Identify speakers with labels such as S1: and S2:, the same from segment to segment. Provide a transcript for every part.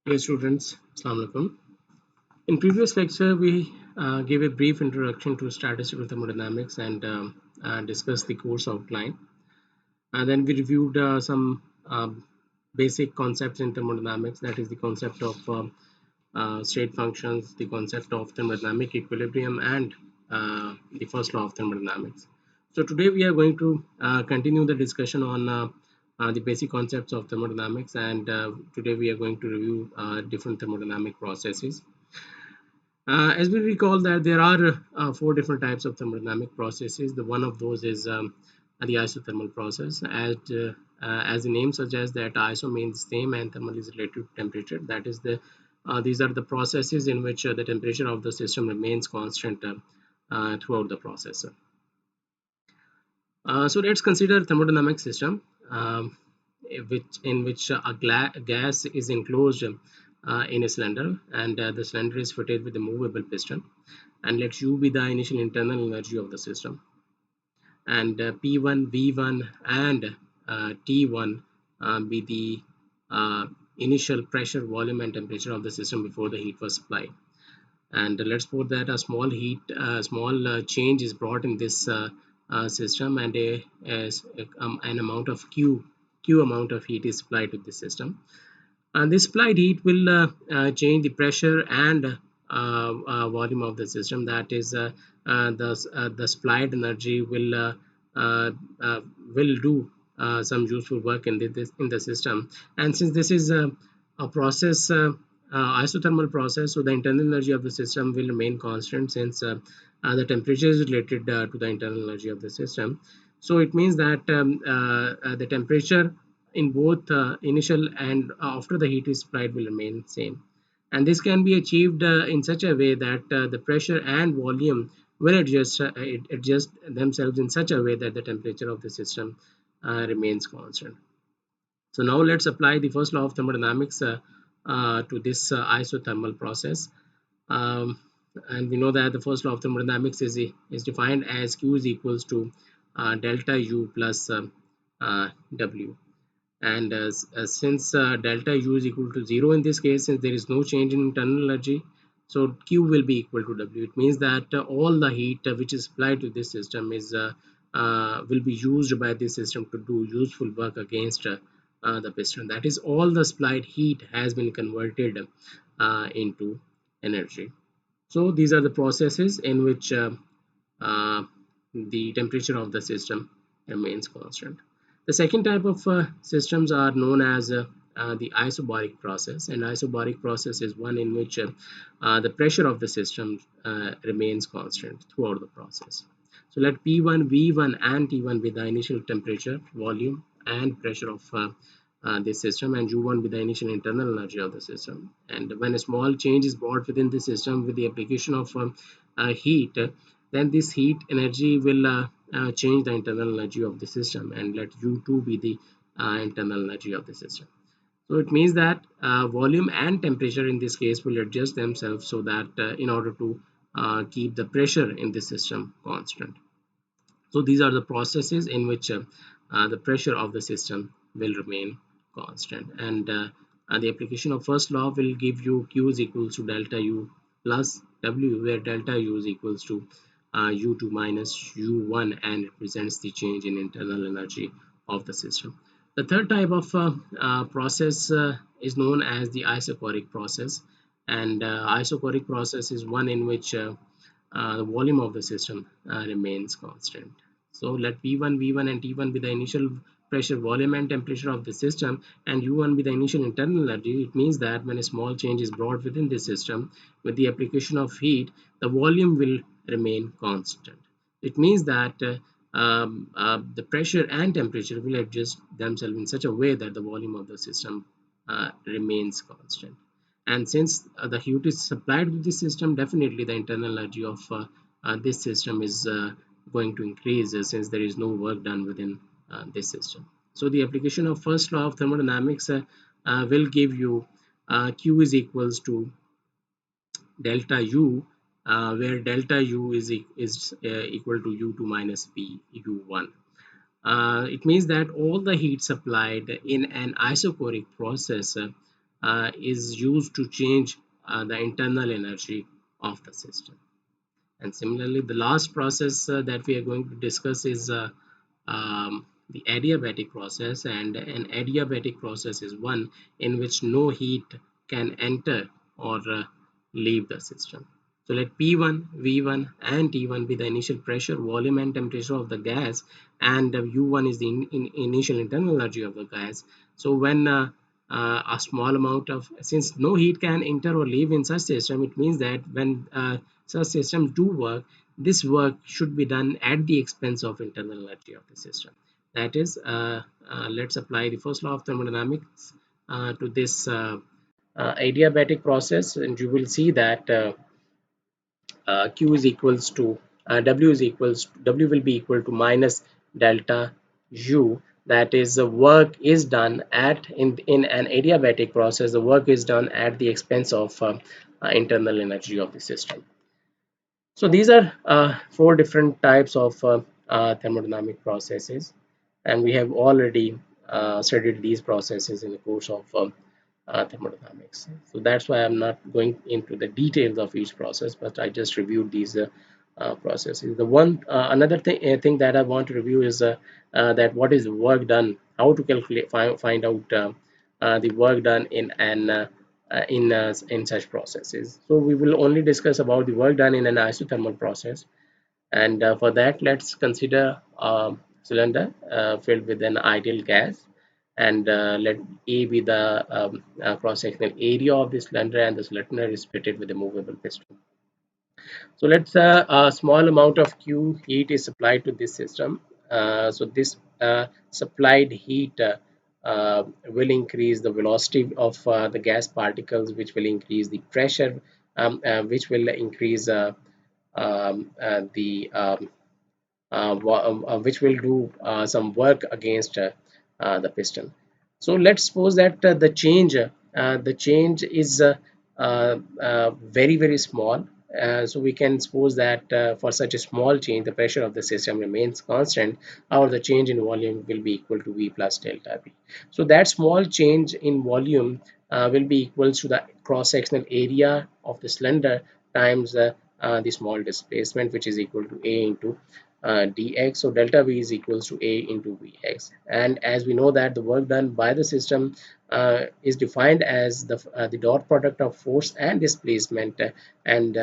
S1: Dear students, Assalamu alaikum. In previous lecture, we gave a brief introduction to statistical thermodynamics and discussed the course outline. And then we reviewed some basic concepts in thermodynamics, that is the concept of state functions, the concept of thermodynamic equilibrium, and the first law of thermodynamics. So today we are going to continue the discussion on the basic concepts of thermodynamics, and today we are going to review different thermodynamic processes. As we recall that there are four different types of thermodynamic processes. The one of those is the isothermal process. As the name suggests, that iso means same and thermal is related to temperature. That is these are the processes in which the temperature of the system remains constant throughout the process. So let's consider thermodynamic system, in which gas is enclosed in a cylinder, and the cylinder is fitted with a movable piston, and let U be the initial internal energy of the system, and P1, V1, and T1 be the initial pressure, volume, and temperature of the system before the heat was applied. And let's suppose that a small change is brought in this system, and an amount of q amount of heat is applied to the system, and this applied heat will change the pressure and volume of the system. That is the supplied energy uh, uh, will do some useful work in the system. And since this is a process, isothermal process, so the internal energy of the system will remain constant, since the temperature is related to the internal energy of the system. So it means that the temperature in both initial and after the heat is applied will remain same, and this can be achieved in such a way that the pressure and volume will adjust themselves in such a way that the temperature of the system remains constant. So now let's apply the first law of thermodynamics to this isothermal process. um, and we know that the first law of thermodynamics is defined as Q is equals to delta U plus W. And since delta U is equal to 0 in this case, since there is no change in internal energy, so Q will be equal to W. It means that all the heat which is applied to this system will be used by this system to do useful work against the piston. That is, all the supplied heat has been converted into energy. So these are the processes in which uh, the temperature of the system remains constant. The second type of systems are known as the isobaric process, and isobaric process is one in which the pressure of the system remains constant throughout the process. So let P1, V1, and T1 be the initial temperature, volume, and pressure of this system, and U1 be the initial internal energy of the system. And when a small change is brought within the system with the application of heat, then this heat energy will change the internal energy of the system, and let U2 be the internal energy of the system. So it means that volume and temperature in this case will adjust themselves, so that in order to keep the pressure in the system constant. So these are the processes in which the pressure of the system will remain constant, and the application of first law will give you Q is equals to delta U plus W, where delta U is equals to U2 minus U1 and represents the change in internal energy of the system. The third type of process is known as the isochoric process, and isochoric process is one in which the volume of the system remains constant. So let V1, V1 and T1 be the initial pressure, volume, and temperature of the system, and U1 be the initial internal energy. It means that when a small change is brought within the system with the application of heat, the volume will remain constant. It means that the pressure and temperature will adjust themselves in such a way that the volume of the system remains constant. And since the heat is supplied to the system, definitely the internal energy of this system is going to increase, since there is no work done within this system. So the application of first law of thermodynamics will give you Q is equals to delta U, where delta U is equal to U2 minus P U1. It means that all the heat supplied in an isochoric process is used to change the internal energy of the system. And similarly, the last process that we are going to discuss is the adiabatic process. And an adiabatic process is one in which no heat can enter or leave the system. So let P1, V1, and T1 be the initial pressure, volume, and temperature of the gas, and U1 is the initial internal energy of the gas. So when a small amount of, since no heat can enter or leave in such system, it means that when such systems do work, this work should be done at the expense of internal energy of the system. That is, let's apply the first law of thermodynamics to this adiabatic process, and you will see that Q is equals to W will be equal to minus delta U. That is, the work is done at in an adiabatic process. The work is done at the expense of internal energy of the system. So these are four different types of thermodynamic processes, and we have already studied these processes in the course of thermodynamics. So that's why I'm not going into the details of each process, but I just reviewed these processes. The one another thing that I want to review is that what is work done, how to calculate, find out the work done in such processes. So we will only discuss about the work done in an isothermal process, and for that, let's consider a cylinder filled with an ideal gas, and let A be the cross-sectional area of the cylinder, and the cylinder is fitted with a movable piston. So let's a small amount of Q heat is supplied to this system. So this supplied heat will increase the velocity of the gas particles, which will increase the pressure, which will increase the which will do some work against the piston. So let's suppose that the change is very small. So we can suppose that for such a small change, the pressure of the system remains constant, or the change in volume will be equal to V plus delta V. So that small change in volume will be equal to the cross-sectional area of the cylinder times the small displacement, which is equal to A into dx. So delta V is equals to A into Vx. And as we know that the work done by the system is defined as the dot product of force and displacement, and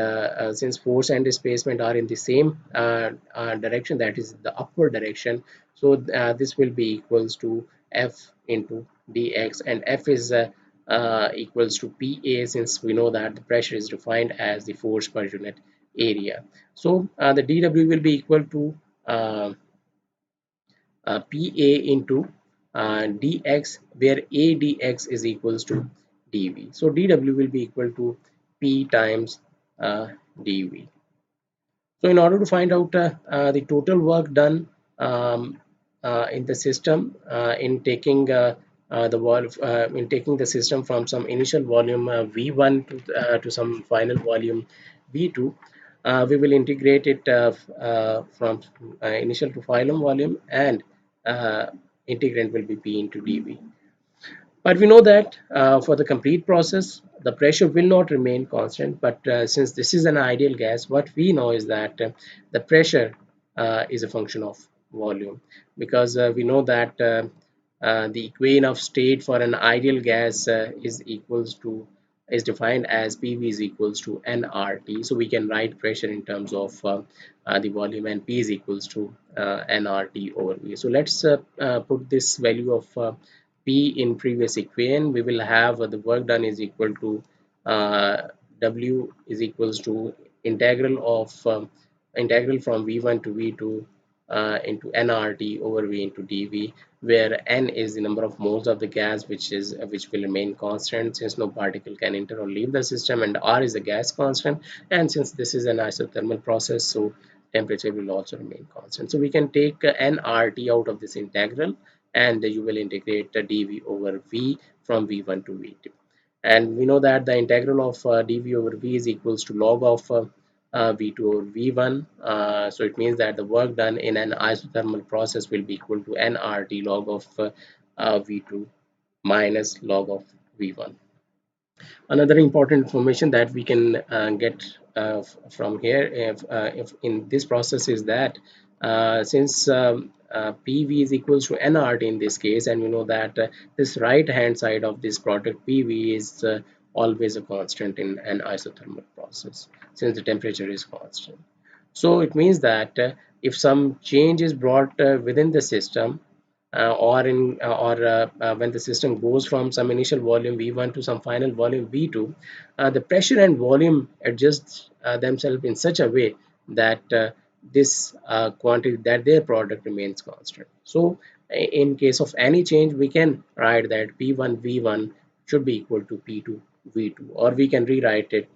S1: since force and displacement are in the same direction, that is the upward direction, so this will be equals to F into dx, and F is equals to PA, since we know that the pressure is defined as the force per unit area. So the dW will be equal to uh, PA into dx, where A dx is equals to dV. So dW will be equal to P times dV. So in order to find out the total work done in the system, in taking the system from some initial volume V1 to some final volume V2, we will integrate it from initial to final volume, and uh, integrand will be P into dV. But we know that for the complete process, the pressure will not remain constant. But since this is an ideal gas, what we know is that the pressure is a function of volume, because we know that the equation of state for an ideal gas is defined as PV is equals to nRT. So we can write pressure in terms of the volume, and P is equals to nRT over V. So let's put this value of P in previous equation. We will have the work done is equal to W is equals to integral of integral from V1 to V2 into nRT over V into dV, where N is the number of moles of the gas, which will remain constant since no particle can enter or leave the system, and R is the gas constant, and since this is an isothermal process, so temperature will also remain constant. So we can take nRT out of this integral, and you will integrate dV over V from V1 to V2. And we know that the integral of dV over V is equals to log of V2 over V1. So it means that the work done in an isothermal process will be equal to nRT log of V2 minus log of V1. Another important information that we can get from here, if in this process, is that since PV is equals to nRT in this case, and we know that this right hand side of this product PV is always a constant in an isothermal process, since the temperature is constant. So it means that if some change is brought within the system, or when the system goes from some initial volume V1 to some final volume V2, the pressure and volume adjust themselves in such a way that this quantity, that their product remains constant. So in case of any change, we can write that P1 V1 should be equal to P2 V2, or we can rewrite it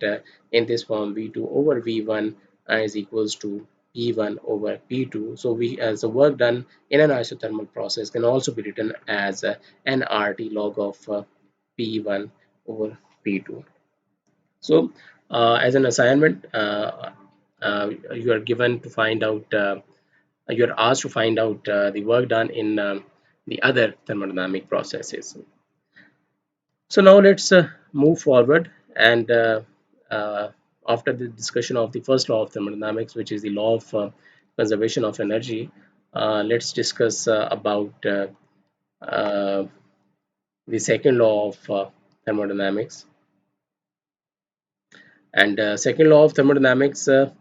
S1: in this form: V2 over V1 is equals to P1 over P2. So we, as the work done in an isothermal process, can also be written as an RT log of P1 over P2. So as an assignment, you are given to find out, you are asked to find out the work done in the other thermodynamic processes. So now let's move forward, and uh, after the discussion of the first law of thermodynamics, which is the law of conservation of energy, let's discuss about uh, the second law of thermodynamics. And second law of thermodynamics, there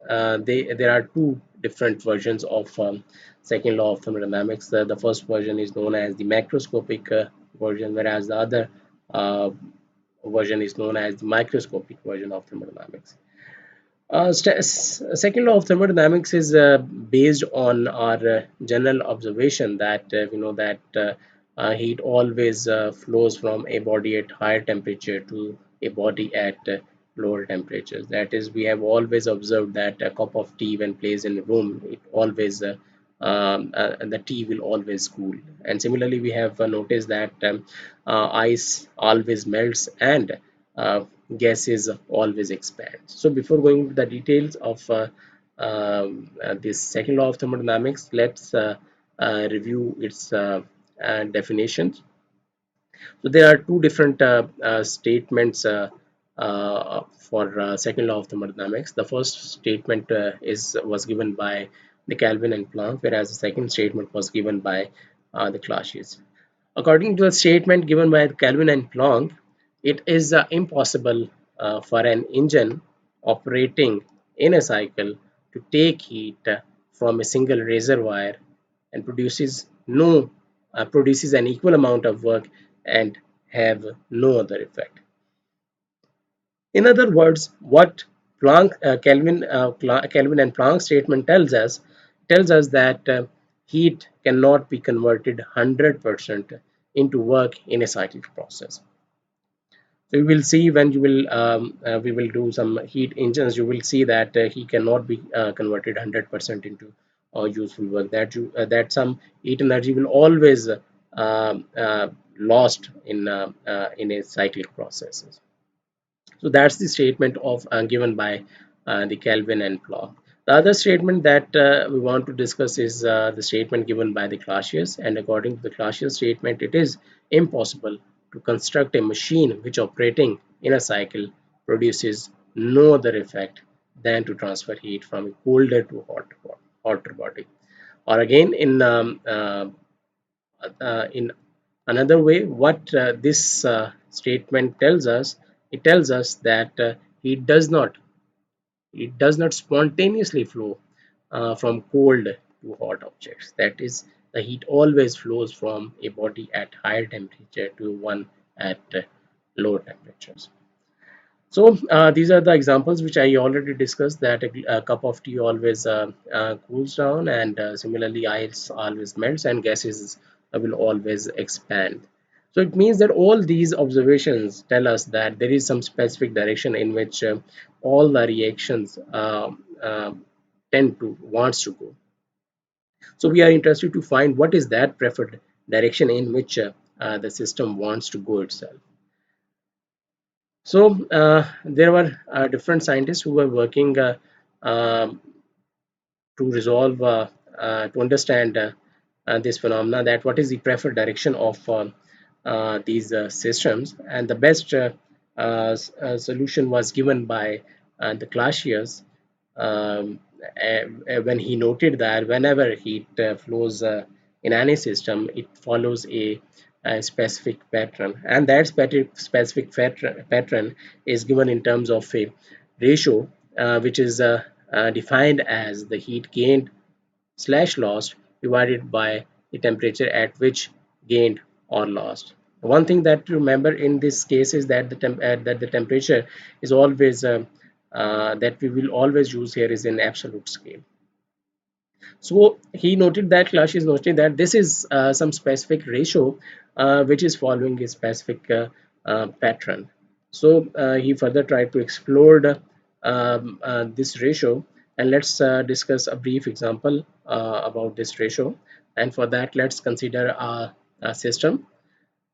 S1: are two different versions of second law of thermodynamics. The first version is known as the macroscopic version, whereas the other uh, version is known as the microscopic version of thermodynamics. Second law of thermodynamics is based on our general observation that we know that heat always flows from a body at higher temperature to a body at lower temperatures. That is, we have always observed that a cup of tea, when placed in a room, it always the tea will always cool. And similarly, we have noticed that ice always melts, and uh, gases always expand. So before going into the details of this second law of thermodynamics, let's review its definitions. So there are two different statements for second law of thermodynamics. The first statement is was given by the Kelvin and Planck, whereas the second statement was given by the Clausius. According to the statement given by Kelvin and Planck, it is impossible for an engine operating in a cycle to take heat from a single reservoir and produces an equal amount of work and have no other effect. In other words, what Kelvin and Planck statement tells us that heat cannot be converted 100% into work in a cyclic process. So you will see, when you will we will do some heat engines, you will see that he cannot be converted 100% into useful work. That some heat energy will always lost in a cyclic processes. So that's the statement of given by the Kelvin and Planck. The other statement that we want to discuss is the statement given by the Clausius. And according to the Clausius statement, it is impossible to construct a machine which, operating in a cycle, produces no other effect than to transfer heat from a colder to hotter body. Or again, in another way, what this statement tells us, it tells us that heat does not spontaneously flow from cold to hot objects. That is, the heat always flows from a body at higher temperature to one at lower temperatures. So these are the examples which I already discussed, that a cup of tea always cools down, and similarly ice always melts, and gases will always expand. So it means that all these observations tell us that there is some specific direction in which all the reactions tend to wants to go. So we are interested to find what is that preferred direction in which the system wants to go itself. So there were different scientists who were working um, to resolve, to understand this phenomena, that what is the preferred direction of these systems. And the best solution was given by the Clausius, when he noted that whenever heat flows in any system, it follows a specific pattern, and that specific pattern is given in terms of a ratio, which is defined as the heat gained slash lost divided by the temperature at which gained or lost. One thing that to remember in this case is that the temperature is always that we will always use here is in absolute scale. So he noted that Clash is noted that this is some specific ratio which is following a specific pattern. So he further tried to explore this ratio, and let's discuss a brief example about this ratio. And for that, let's consider a system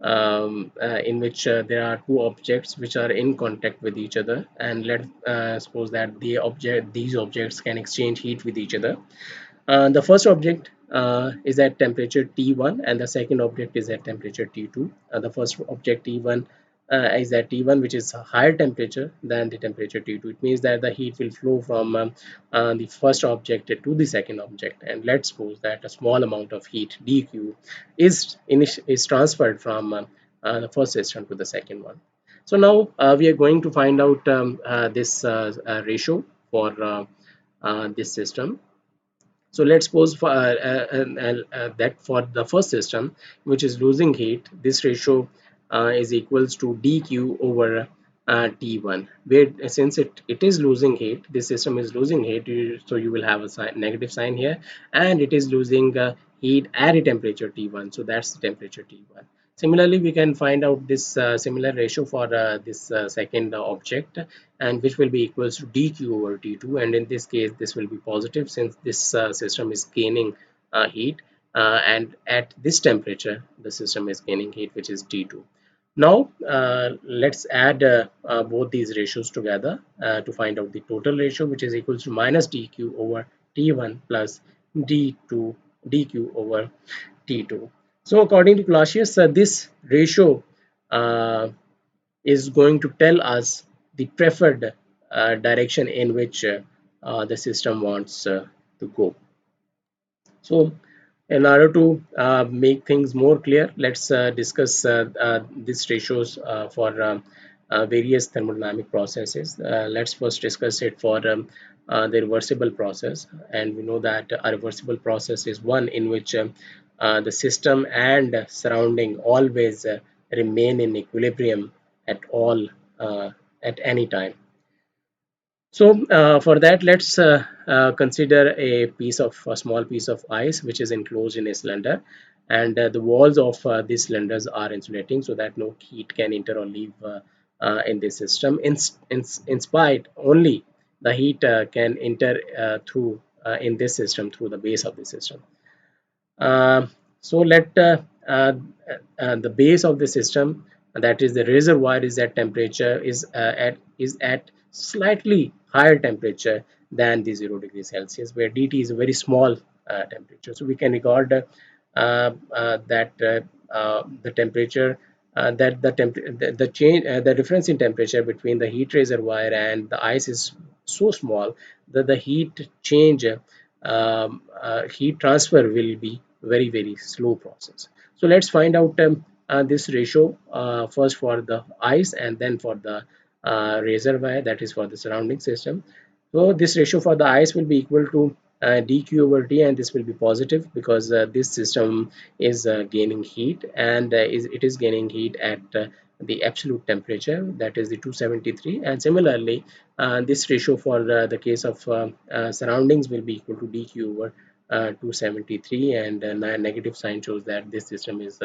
S1: in which there are two objects which are in contact with each other, and let's suppose that these objects can exchange heat with each other. The first object is at temperature T1, and the second object is at temperature T2. The first object T1 is at T1, which is a higher temperature than the temperature T2. It means that the heat will flow from the first object to the second object. And let's suppose that a small amount of heat dq is transferred from the first system to the second one. So now we are going to find out this ratio for this system. So let's suppose that for the first system, which is losing heat, this ratio is equals to dq over T1, where since it is losing heat, this system is losing heat, so you will have a negative sign here, and it is losing heat at a temperature T1, so that's the temperature T1. Similarly, we can find out this similar ratio for this second object, and which will be equals to dq over T2, and in this case this will be positive since this system is gaining heat, and at this temperature the system is gaining heat, which is T2. Now let's add both these ratios together to find out the total ratio, which is equals to minus dq over T1 plus d2 dq over T2. So according to Clausius, this ratio uh, is going to tell us the preferred direction in which the system wants to go. So in order to make things more clear, let's discuss these ratios for various thermodynamic processes. Let's first discuss it for the reversible process. And we know that a reversible process is one in which the system and surrounding always remain in equilibrium at all at any time. So for that, let's consider a small piece of ice which is enclosed in a cylinder, and the walls of these cylinders are insulating so that no heat can enter or leave in this system. In spite, only the heat can enter through in this system through the base of the system. Uh, so let the base of the system, that is the reservoir, is at temperature is at slightly higher temperature than the 0 degree Celsius, where DT is a very small temperature. So we can regard that the temperature the change the difference in temperature between the heat reservoir and the ice is so small that the heat change heat transfer will be very slow process. So let's find out this ratio first for the ice and then for the reservoir, that is for the surrounding system. So this ratio for the ice will be equal to dq over t, and this will be positive because this system is gaining heat, and it is gaining heat at the absolute temperature, that is the 273. And similarly, this ratio for the case of surroundings will be equal to dq over 273, and negative sign shows that this system is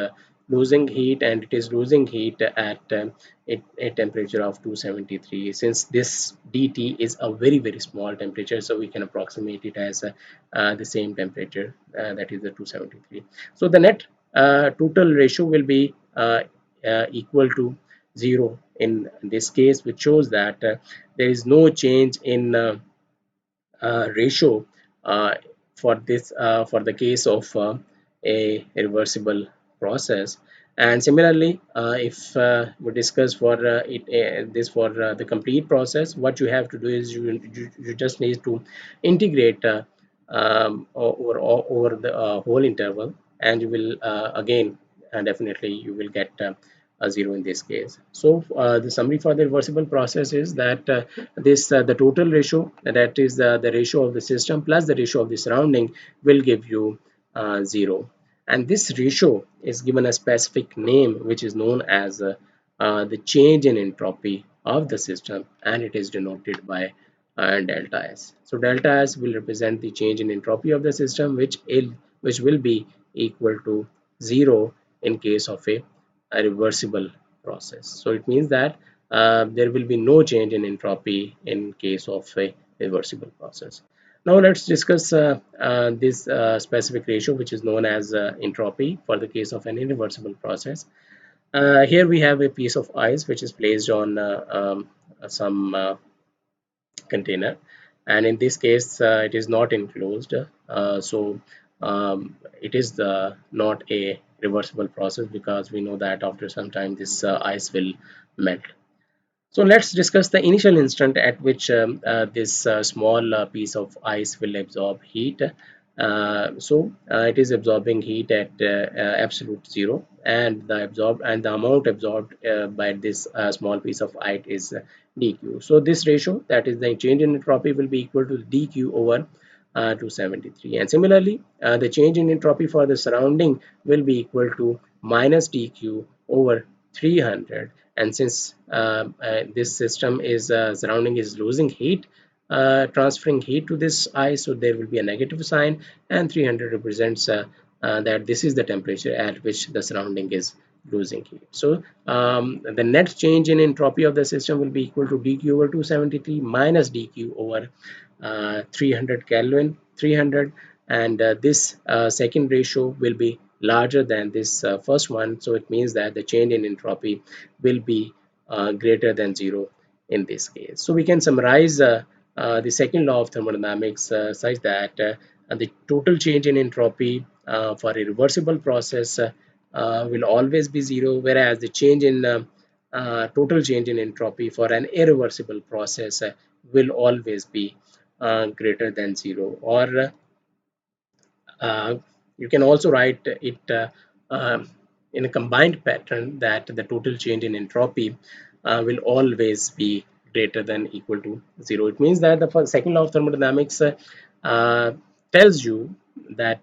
S1: losing heat, and it is losing heat at a temperature of 273. Since this dt is a very small temperature, so we can approximate it as the same temperature, that is the 273. So the net total ratio will be equal to 0 in this case, which shows that there is no change in ratio for this for the case of a reversible process. And similarly, if we discuss for this for the complete process, what you have to do is you just need to integrate over the whole interval, and you will again definitely you will get a zero in this case. So the summary for the reversible process is that this the total ratio, that is the ratio of the system plus the ratio of the surrounding, will give you zero. And this ratio is given a specific name which is known as the change in entropy of the system, and it is denoted by delta S. So delta S will represent the change in entropy of the system, which will be equal to zero in case of a reversible process. So it means that there will be no change in entropy in case of a reversible process. Now let's discuss this specific ratio, which is known as entropy for the case of an irreversible process. Here we have a piece of ice which is placed on some container, and in this case it is not enclosed, so it is not a reversible process, because we know that after some time this ice will melt. So let's discuss the initial instant at which this small piece of ice will absorb heat. It is absorbing heat at absolute zero, and the amount absorbed by this small piece of ice is dq. So this ratio, that is the change in entropy, will be equal to dq over 273. And similarly, the change in entropy for the surrounding will be equal to minus dq over 300. And since this system is surrounding is losing heat, transferring heat to this ice, so there will be a negative sign, and 300 represents that this is the temperature at which the surrounding is losing heat. So the net change in entropy of the system will be equal to dq over 273 minus dq over 300 Kelvin 300. And this second ratio will be larger than this first one, so it means that the change in entropy will be greater than zero in this case. So we can summarize the second law of thermodynamics such that the total change in entropy for a reversible process will always be zero, whereas the change in total change in entropy for an irreversible process will always be greater than zero. Or you can also write it in a combined pattern, that the total change in entropy will always be greater than equal to zero. It means that the second law of thermodynamics uh, tells you that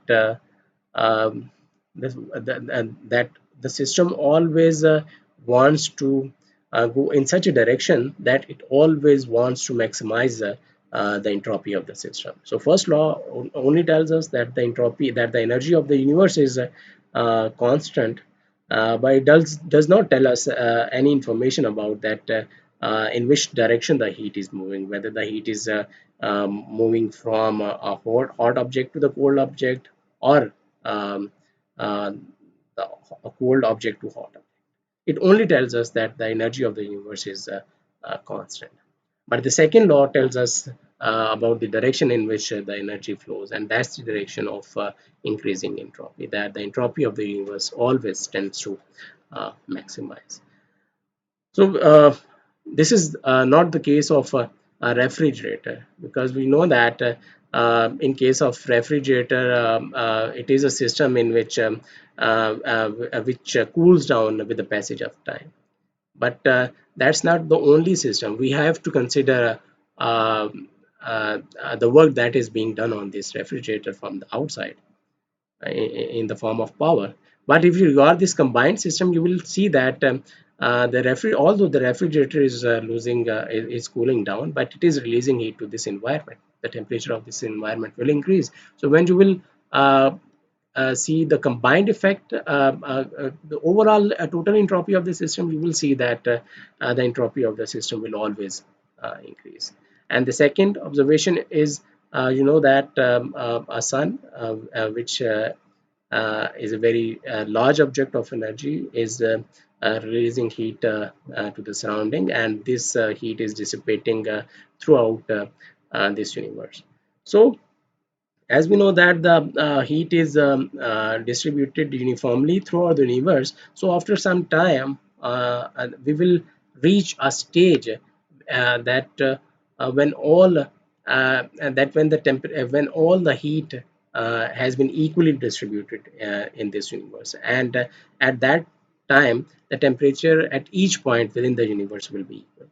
S1: um, that the system always wants to go in such a direction that it always wants to maximize the entropy of the system. So first law only tells us that the energy of the universe is constant, but it does not tell us any information about that in which direction the heat is moving, whether the heat is moving from a hot object to the cold object, or um, uh, a cold object to hot object. It only tells us that the energy of the universe is constant. But the second law tells us about the direction in which the energy flows, and that's the direction of increasing entropy, that the entropy of the universe always tends to maximize. So this is not the case of a refrigerator, because we know that in case of refrigerator, it is a system in which cools down with the passage of time. But that's not the only system. We have to consider the work that is being done on this refrigerator from the outside in the form of power. But if you regard this combined system, you will see that although the refrigerator is is cooling down, but it is releasing heat to this environment. The temperature of this environment will increase. So when you will see the combined effect, the overall total entropy of the system, you will see that the entropy of the system will always increase. And the second observation is, you know that a sun, which is a very large object of energy, is releasing heat to the surrounding, and this heat is dissipating throughout this universe. So As we know that the heat is distributed uniformly throughout the universe, so after some time we will reach a stage that when all that when the when all the heat has been equally distributed in this universe, and at that time the temperature at each point within the universe will be equal.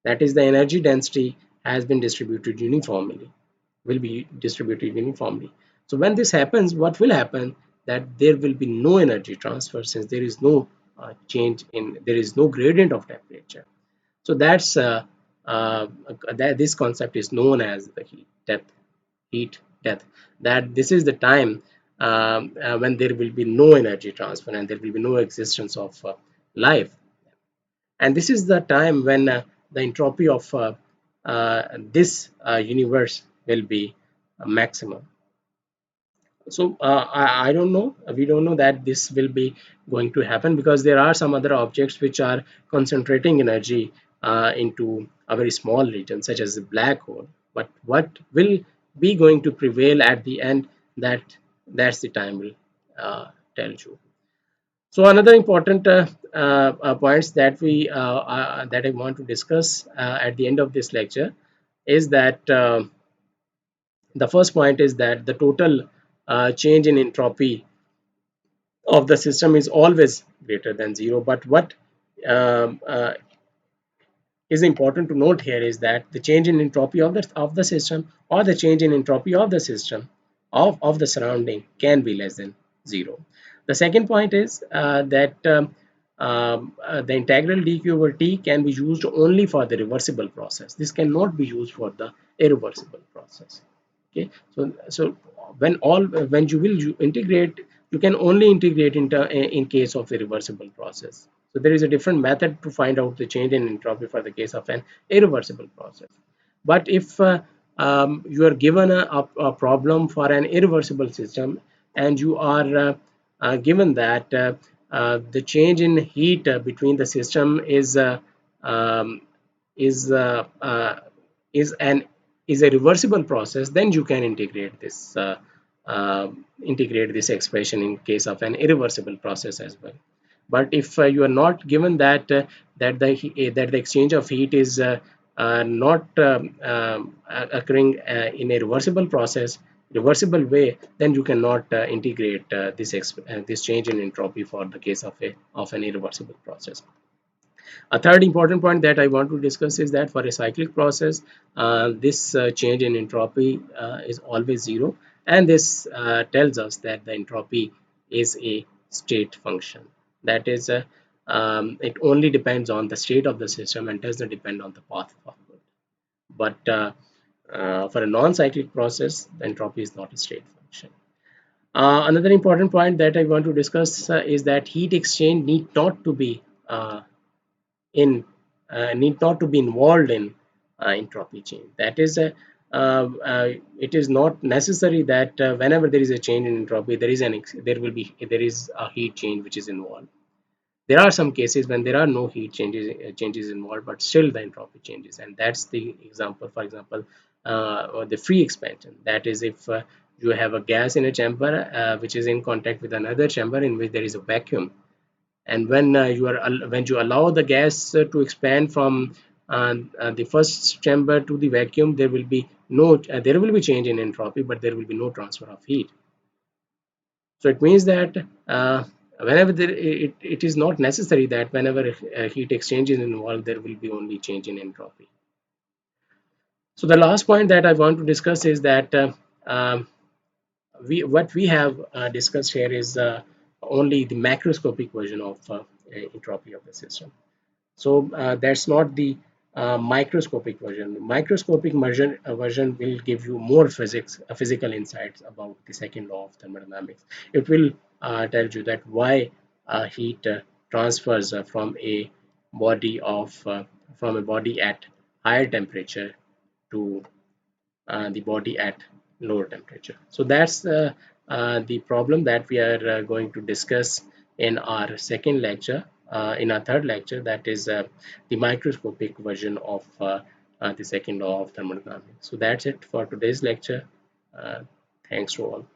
S1: That is, the energy density has been distributed uniformly, will be distributed uniformly. So when this happens, what will happen, that there will be no energy transfer, since there is no there is no gradient of temperature. So uh, this concept is known as the heat death. That this is the time when there will be no energy transfer and there will be no existence of life, and this is the time when the entropy of this universe will be maximum. So I don't know, we don't know that this will be going to happen, because there are some other objects which are concentrating energy into a very small region such as a black hole. But what will be going to prevail at the end, that that's the time will tell you. So another important points that we that I want to discuss at the end of this lecture is that the first point is that the total change in entropy of the system is always greater than zero. But what um, uh, is important to note here is that the change in entropy of the system, or the change in entropy of the system of the surrounding, can be less than zero. The second point is that the integral dq over t can be used only for the reversible process. This cannot be used for the irreversible process. Okay, so when you will integrate, you can only integrate in case of a reversible process. So there is a different method to find out the change in entropy for the case of an irreversible process. But if you are given a problem for an irreversible system, and you are given that the change in heat between the system um, is is an is a reversible process, then you can integrate this expression in case of an irreversible process as well. But if you are not given that that the exchange of heat is not occurring in a reversible way, then you cannot integrate this change in entropy for the case of an irreversible process. A third important point that I want to discuss is that for a cyclic process, this change in entropy is always zero, and this tells us that the entropy is a state function. That is, it only depends on the state of the system and does not depend on the path forward. But for a non-cyclic process, the entropy is not a state function. Another important point that I want to discuss is that heat exchange uh, need not to be involved in entropy change. That is, it is not necessary that whenever there is a change in entropy, there is a heat change which is involved. There are some cases when there are no heat changes involved, but still the entropy changes, and that's the example. For example, the free expansion. That is, if you have a gas in a chamber which is in contact with another chamber in which there is a vacuum, and when you allow the gas to expand from the first chamber to the vacuum, there will be change in entropy, but there will be no transfer of heat. So it means that whenever it is not necessary that whenever heat exchange is involved, there will be only change in entropy. So the last point that I want to discuss is that um, we what we have discussed here is only the macroscopic version of entropy of the system. So that's not the microscopic version. The microscopic version will give you more physical insights about the second law of thermodynamics. It will tell you that why heat transfers from a body at higher temperature to the body at lower temperature. So that's the problem that we are going to discuss in our second lecture, in our third lecture, that is the microscopic version of the second law of thermodynamics. So that's it for today's lecture. Uh, Thanks to all.